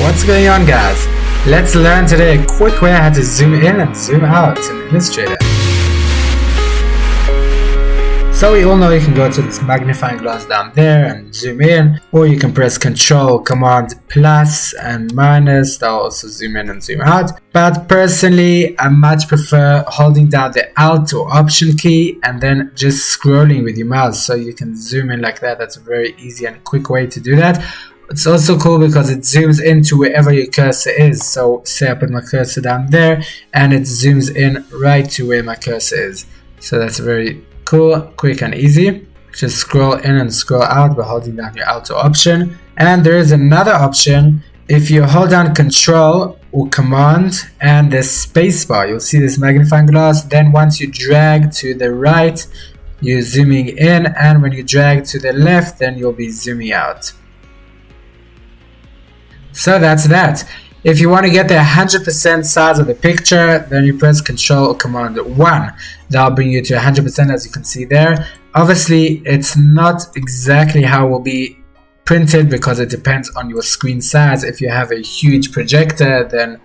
What's going on, guys? Let's learn today a quick way how to zoom in and zoom out in Illustrator. So we all know you can go to this magnifying glass down there and zoom in, or you can press Control, Command plus and minus, that'll also zoom in and zoom out. But personally, I much prefer holding down the Alt or Option key and then just scrolling with your mouse so you can zoom in like that. That's a very easy and quick way to do that. It's also cool because it zooms into wherever your cursor is. So say I put my cursor down there and it zooms in right to where my cursor is. So that's very cool, quick and easy. Just scroll in and scroll out by holding down your Alt or Option. And there is another option. If you hold down Control or Command and the spacebar, you'll see this magnifying glass. Then once you drag to the right, you're zooming in, and when you drag to the left, then you'll be zooming out. So that's that. If you want to get the 100% size of the picture, then you press Control or Command 1. That'll bring you to 100%, as you can see there. Obviously, it's not exactly how it will be printed because it depends on your screen size. If you have a huge projector, then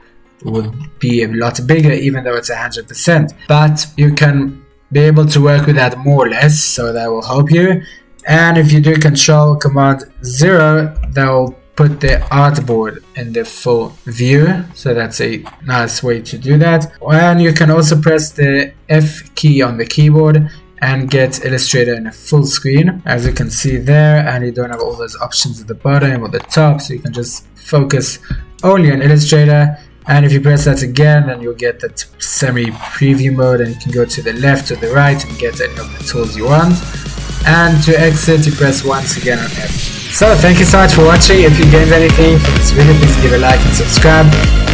it would be a lot bigger, even though it's 100%. But you can be able to work with that more or less, so that will help you. And if you do Control Command 0, that will put the artboard in the full view, so that's a nice way to do that. And you can also press the F key on the keyboard and get Illustrator in a full screen, as you can see there, and you don't have all those options at the bottom or the top, so you can just focus only on Illustrator. And if you press that again, then you'll get that semi preview mode, and you can go to the left or the right and get any of the tools you want. And to exit, you press once again on F. So thank you so much for watching. If you gained anything from this video, please give a like and subscribe.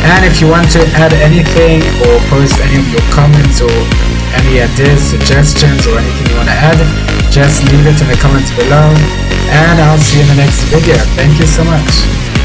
And if you want to add anything or post any of your comments or any ideas, suggestions, or anything you want to add, just leave it in the comments below. And I'll see you in the next video. Thank you so much.